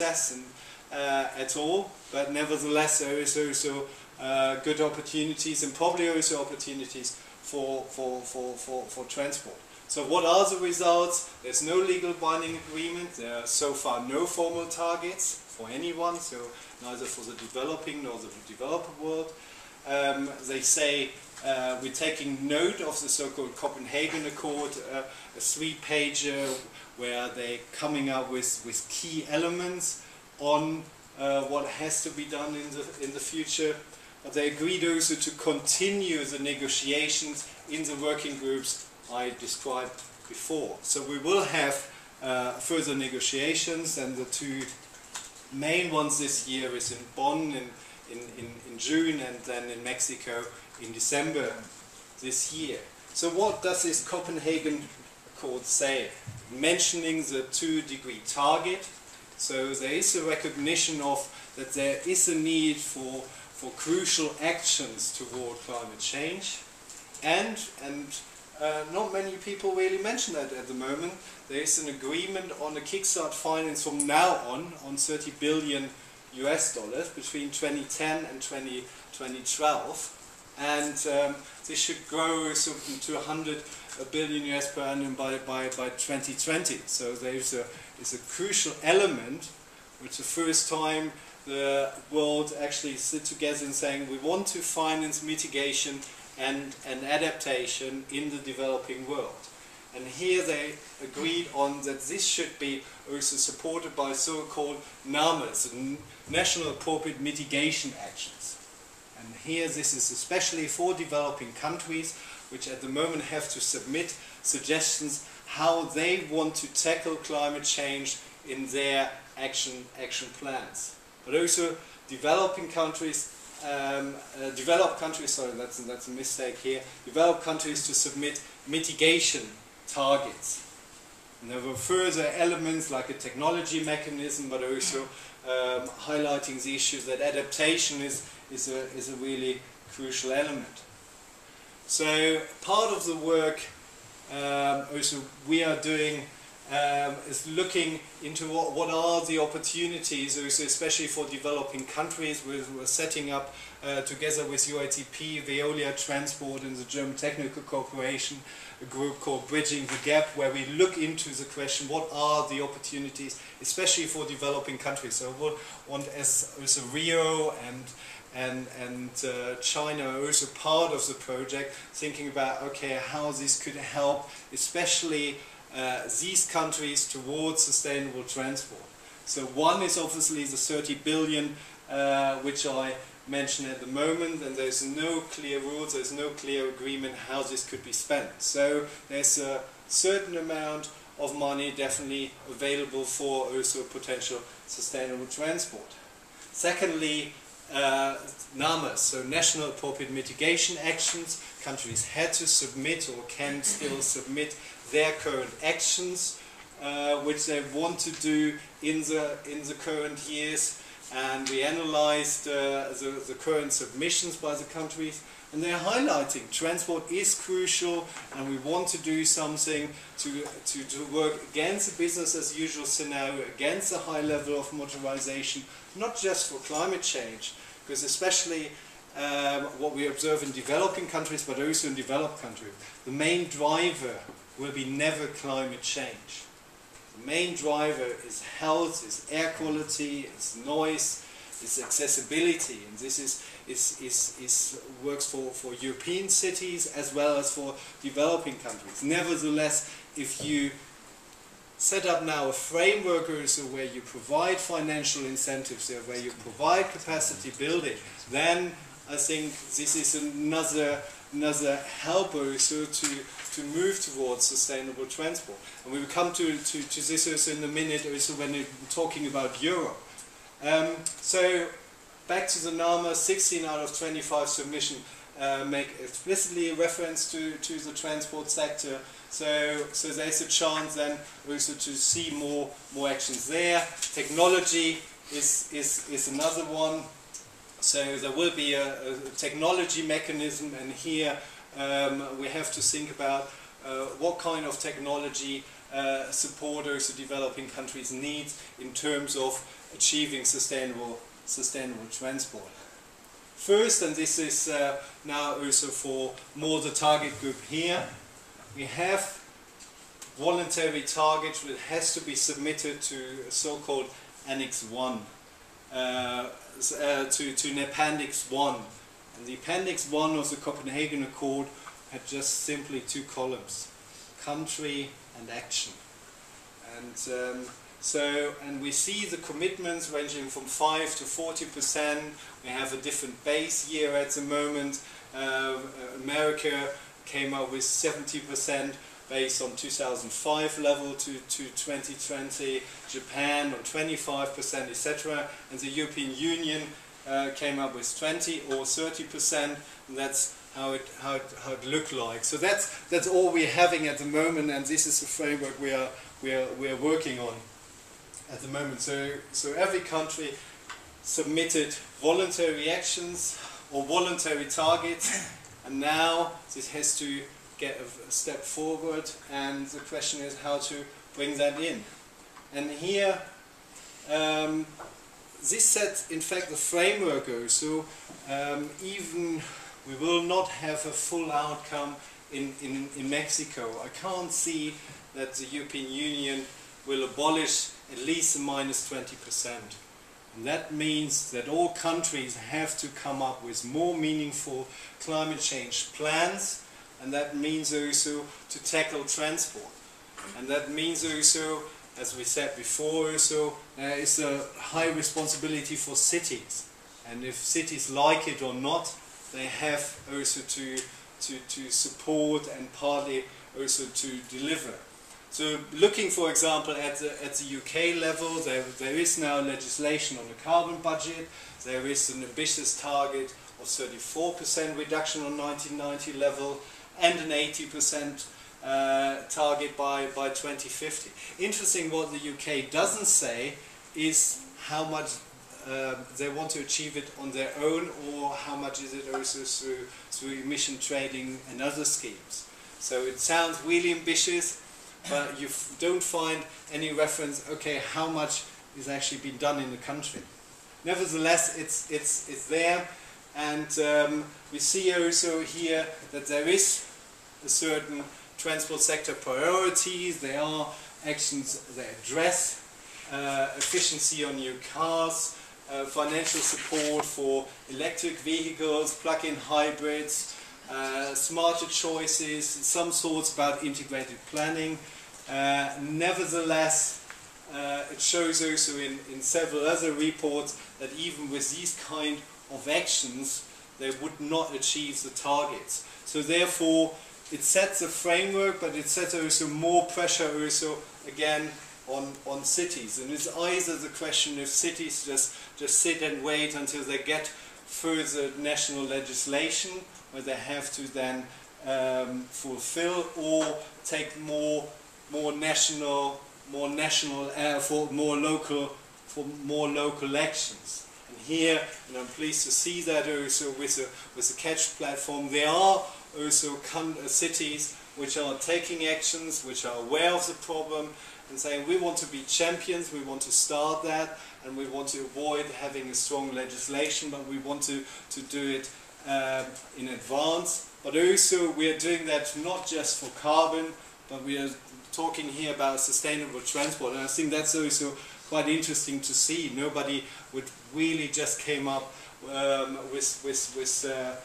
success and, at all, but nevertheless there is also good opportunities and probably also opportunities for transport. So what are the results? There's no legal binding agreement. There are so far no formal targets for anyone, so neither for the developing nor the developer world. They say we're taking note of the so-called Copenhagen Accord, a 3-pager where they're coming up with key elements on what has to be done in the future. But they agreed also to continue the negotiations in the working groups I described before. So we will have further negotiations, and the two main ones this year is in Bonn in June, and then in Mexico in December this year. So what does this Copenhagen Accord say? Mentioning the 2-degree target, so there is a recognition of that there is a need for crucial actions toward climate change, and not many people really mention that at the moment. There is an agreement on a kickstart finance from now on $30 billion between 2010 and 2012, and this should grow to 100 billion US per annum by 2020. So there is a crucial element, which the first time the world actually sit together and saying we want to finance mitigation and adaptation in the developing world. And here they agreed on that this should be also supported by so-called NAMAs, National Appropriate Mitigation Actions. And here this is especially for developing countries, which at the moment have to submit suggestions how they want to tackle climate change in their action plans. But also developing countries, developed countries, sorry, that's a mistake here, developed countries to submit mitigation targets. And there were further elements like a technology mechanism, but also highlighting the issue that adaptation is a really crucial element. So part of the work also we are doing is looking into what are the opportunities, also especially for developing countries. We're setting up together with UITP, Veolia Transport and the German Technical Corporation, a group called Bridging the Gap, where we look into the question what are the opportunities, especially for developing countries. So we want as also Rio and China are also part of the project, thinking about okay how this could help, especially these countries towards sustainable transport. So one is obviously the 30 billion which I mentioned at the moment, and there's no clear rules, there's no clear agreement how this could be spent. So there's a certain amount of money definitely available for also potential sustainable transport. Secondly, NAMAs, so National Appropriate Mitigation Actions. Countries had to submit or can still submit their current actions which they want to do in the current years, and we analyzed the current submissions by the countries, and they're highlighting transport is crucial, and we want to do something to work against the business as usual scenario, against the high level of motorization, not just for climate change, because especially what we observe in developing countries, but also in developed countries, the main driver will be never climate change. The main driver is health, is air quality, is noise, is accessibility, and this is works for European cities as well as for developing countries. Nevertheless, if you set up now a framework also where you provide financial incentives, where you provide capacity building, then I think this is another help also to move towards sustainable transport. And we will come to this also in a minute, also when we're talking about Europe. So back to the NAMA, 16 out of 25 submissions make explicitly a reference to the transport sector. So there's a chance then also to see more actions there. Technology is another one. So there will be a technology mechanism, and here we have to think about what kind of technology support also developing countries' needs in terms of achieving sustainable transport. First, and this is now also for more the target group here, we have voluntary targets which has to be submitted to a so-called Annex 1, to an Appendix 1. And the Appendix 1 of the Copenhagen Accord had just simply 2 columns, country and action. And we see the commitments ranging from 5 to 40%. We have a different base year at the moment. America came up with 70% based on 2005 level to 2020, Japan on 25%, etc. And the European Union came up with 20 or 30%, and that's how it looked like. So that's all we're having at the moment, and this is the framework we are working on at the moment. So every country submitted voluntary actions or voluntary targets, and now this has to get a step forward, and the question is how to bring that in. And here this sets in fact the framework also. Even we will not have a full outcome in Mexico. I can't see that the European Union will abolish at least a -20%. And that means that all countries have to come up with more meaningful climate change plans, and that means also to tackle transport. And that means also, as we said before, also there is a high responsibility for cities. And if cities like it or not, they have also to support and partly also to deliver. So looking, for example, at the UK level, there is now legislation on the carbon budget. There is an ambitious target of 34% reduction on 1990 level and an 80% target by 2050. Interesting, what the UK doesn't say is how much they want to achieve it on their own, or how much is it also through emission trading and other schemes. So it sounds really ambitious, but you don't find any reference, okay, how much is actually being done in the country. Nevertheless, it's there, and we see also here that there is a certain transport sector priorities. There are actions that address efficiency on new cars, financial support for electric vehicles, plug-in hybrids, smarter choices, some sorts about integrated planning. Nevertheless, it shows also in several other reports that even with these kind of actions, they would not achieve the targets. So therefore, it sets a framework, but it sets also more pressure also again on cities. And it's either the question if cities just sit and wait until they get further national legislation, where they have to then fulfill, or take more local actions. And here, and I'm pleased to see that also with the Catch platform, there are also cities which are taking actions, which are aware of the problem, and saying we want to be champions, we want to start that, and we want to avoid having a strong legislation, but we want to do it in advance. But also we are doing that not just for carbon, but we are talking here about sustainable transport, and I think that's also quite interesting to see. Nobody would really just came up with